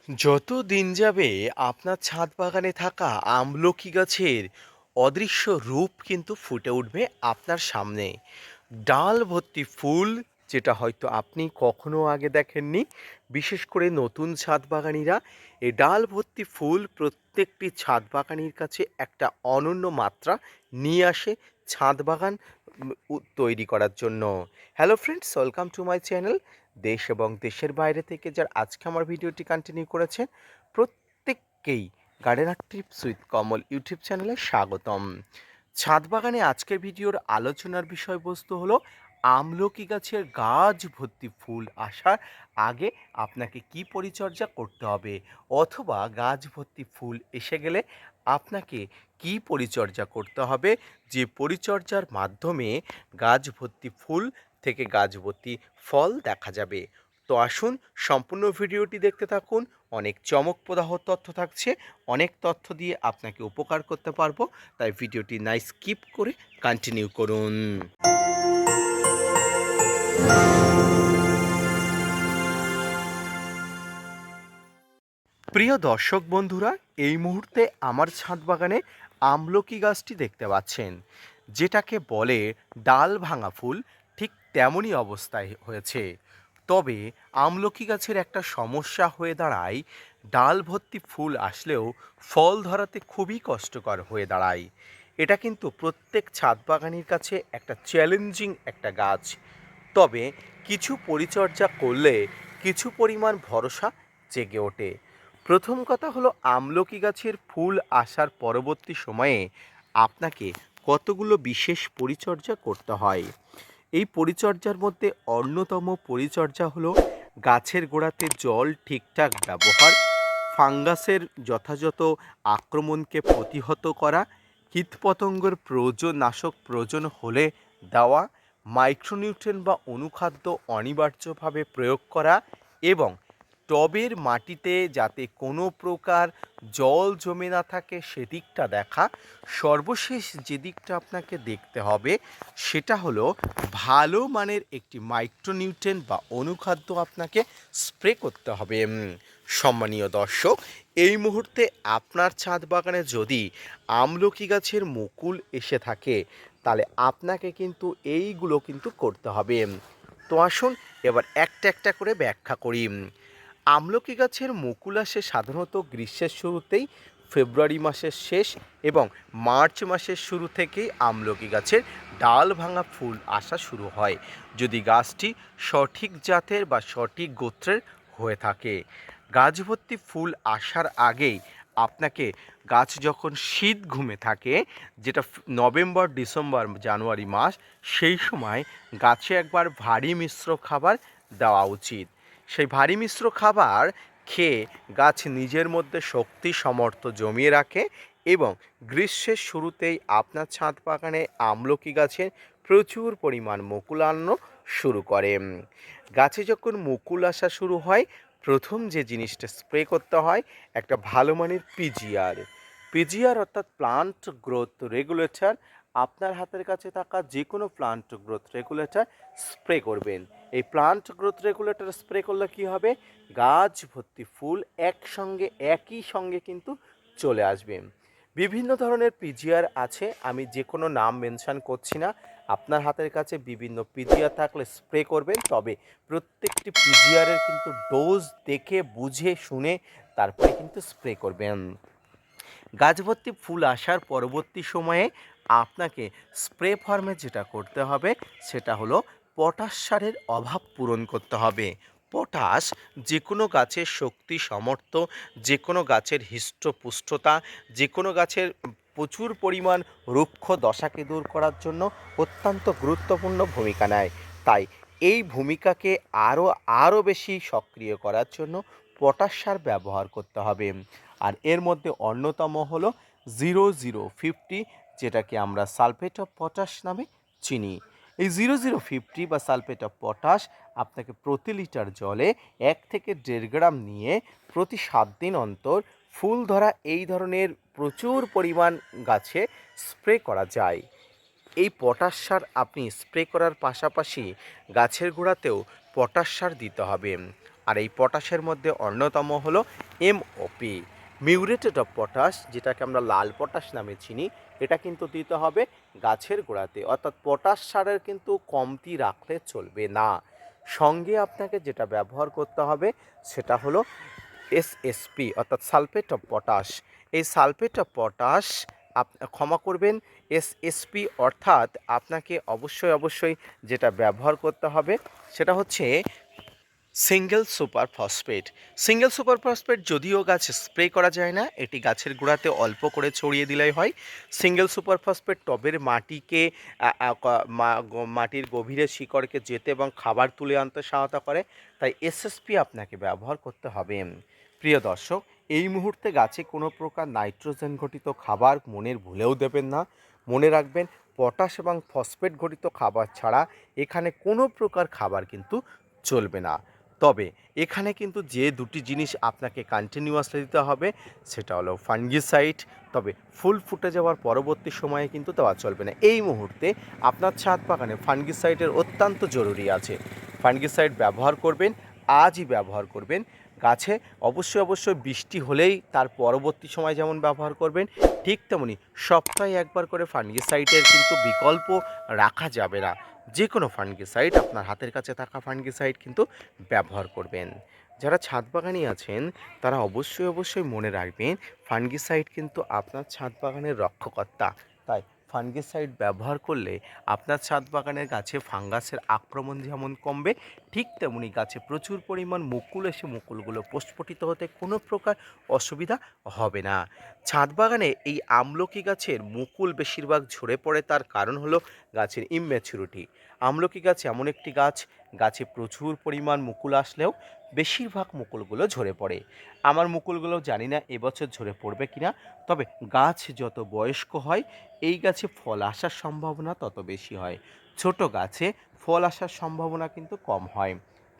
যত দিন যাবে আপনার ছাদ বাগানে থাকা আমলকি গাছের অদৃশ্য রূপ কিন্তু ফুটে উঠবে আপনার সামনে। ডাল ভর্তি ফুল, যেটা হয়তো আপনি কখনো আগে দেখেননি। বিশেষ করে নতুন ছাদ বাগানিরা এই ডাল ভর্তি ফুল প্রত্যেকটি ছাদ বাগানির কাছে একটা অনন্য মাত্রা নিয়ে আসে ছাদ বাগান তৈরি করার জন্য। Hello friends, welcome to my channel. দেশ এবং দেশের বাইরে থেকে যারা আজকে আমার ভিডিওটি কন্টিনিউ করেছেন, প্রত্যেককেই gardener tips with Kamal YouTube চ্যানেলে স্বাগতম। ছাদ বাগানে আজকের ভিডিওর আলোচনার বিষয়বস্তু হলো আমলকি গাছের গাছ ভর্তি ফুল আসার আগে আপনাকে কি পরিচর্যা করতে হবে, অথবা গাছ ভর্তি ফুল এসে গেলে আপনাকে কি পরিচর্যা করতে হবে, যে পরিচর্যার মাধ্যমে গাছ ভর্তি ফুল থেকে গাছ ভর্তি ফল দেখা যাবে। তো আসুন সম্পূর্ণ ভিডিওটি দেখতে থাকুন। অনেক চমকপ্রদাহ তথ্য থাকছে, অনেক তথ্য দিয়ে আপনাকে উপকার করতে পারবো, তাই ভিডিওটি না স্কিপ করে কন্টিনিউ করুন। প্রিয় দর্শক বন্ধুরা, এই মুহূর্তে আমার ছাদ বাগানে আমলকি গাছটি দেখতে পাচ্ছেন, যেটাকে বলে ডাল ভাঙা ফুল, ঠিক তেমনই অবস্থায় হয়েছে। তবে আমলকি গাছের একটা সমস্যা হয়ে দাঁড়ায়, ডাল ভর্তি ফুল আসলেও ফল ধরাতে খুবই কষ্টকর হয়ে দাঁড়ায়। এটা কিন্তু প্রত্যেক ছাদ বাগানির কাছে একটা চ্যালেঞ্জিং একটা গাছ। তবে কিছু পরিচর্যা করলে কিছু পরিমাণ ভরসা জেগে ওঠে। প্রথম কথা হলো, আমলকি গাছের ফুল আসার পরবর্তী সময়ে আপনাকে কতগুলো বিশেষ পরিচর্যা করতে হয়। এই পরিচর্যার মধ্যে অন্যতম পরিচর্যা হলো গাছের গোড়াতে জল ঠিকঠাক ব্যবহার, ফাঙ্গাসের যথাযথ আক্রমণকে প্রতিহত করা, কীটপতঙ্গের নাশক প্রয়োজন হলে দেওয়া, মাইক্রোনিউট্রিয়েন্ট বা অনুখাদ্য অনিবার্যভাবে প্রয়োগ করা, এবং টবের মাটিতে যাতে কোনো প্রকার জল জমে না থাকে সেদিকটা দেখা। সর্বশেষ যে দিকটা আপনাকে দেখতে হবে সেটা হলো ভালো মানের একটি মাইক্রোনিউট্রিয়েন্ট বা অনুখাদ্য আপনাকে স্প্রে করতে হবে। সম্মানীয় দর্শক, এই মুহূর্তে আপনার ছাদ বাগানে যদি আমলকি গাছের মুকুল এসে থাকে, তাহলে আপনাকে কিন্তু এইগুলো কিন্তু করতে হবে। তো আসুন এবার একটা একটা করে ব্যাখ্যা করি। আমলকি গাছের মুকুল আসে সাধারণত গ্রীষ্মের শুরুতেই, ফেব্রুয়ারি মাসের শেষ এবং মার্চ মাসের শুরু থেকেই আমলকি গাছের ডাল ভাঙা ফুল আসা শুরু হয়, যদি গাছটি সঠিক জাতের বা সঠিক গোত্রের হয়ে থাকে। গাছ ভর্তি ফুল আসার আগেই আপনাকে, গাছ যখন শীত ঘুমে থাকে, যেটা নভেম্বর, ডিসেম্বর, জানুয়ারি মাস, সেই সময় গাছে একবার ভারী মিশ্র খাবার দেওয়া উচিত। সেই ভারী মিশ্র খাবার খেয়ে গাছ নিজের মধ্যে শক্তি সামর্থ্য জমিয়ে রাখে এবং গ্রীষ্মের শুরুতেই আপনার ছাদ বাগানে আমলকি গাছের প্রচুর পরিমাণ মুকুল আনো শুরু করে। গাছে যখন মুকুল আসা শুরু হয়, প্রথম যে জিনিসটা স্প্রে করতে হয় একটা ভালো মানের পিজিআর অর্থাৎ প্লান্ট গ্রোথ রেগুলেটর। আপনার হাতের কাছে থাকা যে কোনো প্লান্ট গ্রোথ রেগুলেটর স্প্রে করবেন। এই প্লান্ট গ্রোথ রেগুলেটর স্প্রে করলে কী হবে, গাছ ভর্তি ফুল একসঙ্গে একই সঙ্গে কিন্তু চলে আসবে। বিভিন্ন ধরনের পিজিআর আছে, আমি যে কোনো নাম মেনশান করছি না। আপনার হাতের কাছে বিভিন্ন পিজিআর থাকলে স্প্রে করবেন, তবে প্রত্যেকটি পিজিআরের কিন্তু ডোজ দেখে বুঝে শুনে তারপরে কিন্তু স্প্রে করবেন। গাছ ভর্তি ফুল আসার পরবর্তী সময়ে আপনাকে স্প্রে ফর্মে যেটা করতে হবে সেটা হলো পটাশ সারের অভাব পূরণ করতে হবে। পটাশ যে কোনো গাছের শক্তি সামর্থ্য, যে কোনো গাছের হৃষ্টপুষ্টতা, যে কোনো গাছের প্রচুর পরিমাণ রুক্ষ দশাকে দূর করার জন্য অত্যন্ত গুরুত্বপূর্ণ ভূমিকা নেয়। তাই এই ভূমিকাকে আরও বেশি সক্রিয় করার জন্য পটাশ সার ব্যবহার করতে হবে। আর এর মধ্যে অন্যতম হলো 0050, যেটাকে আমরা সালফেট অফ পটাশ নামে চিনি। এই 0050 বা সালফেট অফ পটাশ আপনাকে প্রতি লিটার জলে 1 থেকে 1.5 গ্রাম নিয়ে প্রতি 7 দিন অন্তর ফুল ধরা এই ধরনের প্রচুর পরিমাণ গাছে স্প্রে করা যায়। এই পটাশ সার আপনি স্প্রে করার পাশাপাশি গাছের গোড়াতেও পটাশ সার দিতে হবে। আর এই পটাশের মধ্যে অন্যতম হলো MOP, মিউরেটেড অফ পটাশ, যেটাকে আমরা লাল পটাশ নামে চিনি। এটা কিন্তু দিতে হবে গাছের গোড়াতে, অর্থাৎ পটাশ সারের কিন্তু কমতি রাখলে চলবে না। সঙ্গে আপনাকে যেটা ব্যবহার করতে হবে সেটা হলো SSP, অর্থাৎ সালফেট অফ পটাশ। এই সালফেট অফ পটাশ ক্ষমা করবেন, SSP, অর্থাৎ আপনাকে অবশ্যই যেটা ব্যবহার করতে হবে সেটা হচ্ছে single super phosphate. Single super phosphate যদিও গাছে স্প্রে করা যায় না, এটি গাছের গোড়াতে অল্প করে ছড়িয়ে দিলেই হয়। সিঙ্গেল সুপার ফসফেট টবের মাটিকে মাটির গভীরে শিকড়কে যেতে এবং খাবার তুলে আনতে সহায়তা করে, তাই SSP আপনাকে ব্যবহার করতে হবে। প্রিয় দর্শক, এই মুহূর্তে গাছে কোনো প্রকার নাইট্রোজেন ঘটিত খাবার মনের ভুলেও দেবেন না। মনে রাখবেন, পটাশ এবং ফসফেট ঘটিত খাবার ছাড়া এখানে কোনো প্রকার খাবার কিন্তু চলবে না। তবে এখানে কিন্তু যে দুটি জিনিস আপনাকে কন্টিনিউয়াসলি দিতে হবে সেটা হলো ফাঙ্গিসাইড, তবে ফুল ফুটে যাওয়ার পরবর্তী সময়ে কিন্তু দেওয়া চলবে না। এই মুহূর্তে আপনার ছাদ বাগানে ফাঙ্গিসাইডের অত্যন্ত জরুরি আছে। ফাঙ্গিসাইড ব্যবহার করবেন, আজই ব্যবহার করবেন। গাছে অবশ্যই বৃষ্টি হলেই তার পরবর্তী সময় যেমন ব্যবহার করবেন, ঠিক তেমনি সপ্তাহে একবার করে ফাঙ্গিসাইডের কিন্তু বিকল্প রাখা যাবে না। যে কোনো ফাঙ্গিসাইড, আপনার হাতের কাছে থাকা ফাঙ্গিসাইড কিন্তু ব্যবহার করবেন। যারা ছাদ বাগানি আছেন তারা অবশ্যই মনে রাখবেন, ফাঙ্গিসাইড কিন্তু আপনার ছাদ বাগানের রক্ষকর্তা। তাই ফাঙ্গিসাইড ব্যবহার করলে আপনার ছাদ বাগানের গাছে ফাঙ্গাসের আক্রমণ যেমন কমবে, ঠিক তেমনি গাছে প্রচুর পরিমাণ মুকুল এসে মুকুলগুলো প্রস্ফুটিত হতে কোনো প্রকার অসুবিধা হবে না। ছাদ বাগানে এই আমলকি গাছের মুকুল বেশিরভাগ ঝরে পড়ে, তার কারণ হলো গাছের ইমম্যাচুরিটি। আমলকি গাছ এমন একটি গাছ, গাছে প্রচুর পরিমাণ মুকুল আসলেও বেশিরভাগ মুকুলগুলো ঝরে পড়ে। আমার মুকুলগুলো জানি না এবছর ঝরে পড়বে কিনা, তবে গাছ যত বয়স্ক হয় এই গাছে ফল আসার সম্ভাবনা তত বেশি হয়। ছোট গাছে ফল আসার সম্ভাবনা কিন্তু কম হয়।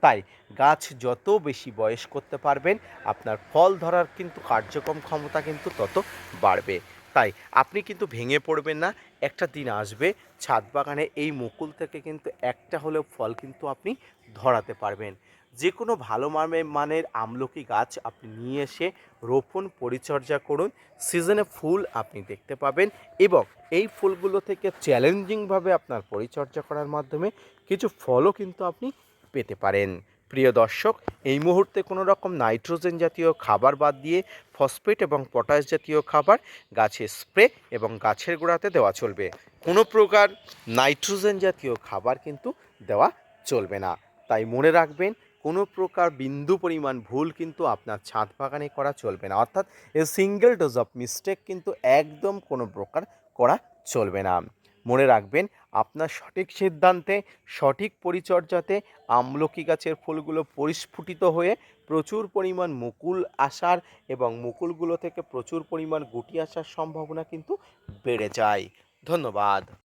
তাই গাছ যত বেশি বয়স করতে পারবেন আপনার ফল ধরার কিন্তু কার্যক্রম ক্ষমতা কিন্তু তত বাড়বে। তাই আপনি কিন্তু ভেঙে পড়বেন না, একটা দিন আসবে ছাদ বাগানে এই মুকুল থেকে কিন্তু একটা হলেও ফল কিন্তু আপনি ধরাতে পারবেন। যে কোনো ভালো মানের আমলকি গাছ আপনি নিয়ে এসে রোপণ পরিচর্যা করুন, সিজনে ফুল আপনি দেখতে পাবেন এবং এই ফুলগুলো থেকে চ্যালেঞ্জিংভাবে আপনার পরিচর্যা করার মাধ্যমে কিছু ফলও কিন্তু আপনি পেতে পারেন। প্রিয় দর্শক, এই মুহূর্তে কোনো রকম নাইট্রোজেন জাতীয় খাবার বাদ দিয়ে ফসফেট এবং পটাশ জাতীয় খাবার গাছে স্প্রে এবং গাছের গোড়াতে দেওয়া চলবে। কোনো প্রকার নাইট্রোজেন জাতীয় খাবার কিন্তু দেওয়া চলবে না। তাই মনে রাখবেন, কোনো প্রকার বিন্দু পরিমাণ ভুল কিন্তু আপনার ছাদ বাগানে করা চলবে না, অর্থাৎ a single dose of mistake কিন্তু একদম কোনো প্রকার করা চলবে না। মনে রাখবেন, আপনার সঠিক সিদ্ধান্তে, সঠিক পরিচর্যাতে আমলকি গাছের ফুলগুলো পরিস্ফুটিত হয়ে প্রচুর পরিমাণ মুকুল আসার এবং মুকুলগুলো থেকে প্রচুর পরিমাণ গুটি আসার সম্ভাবনা কিন্তু বেড়ে যায়। ধন্যবাদ।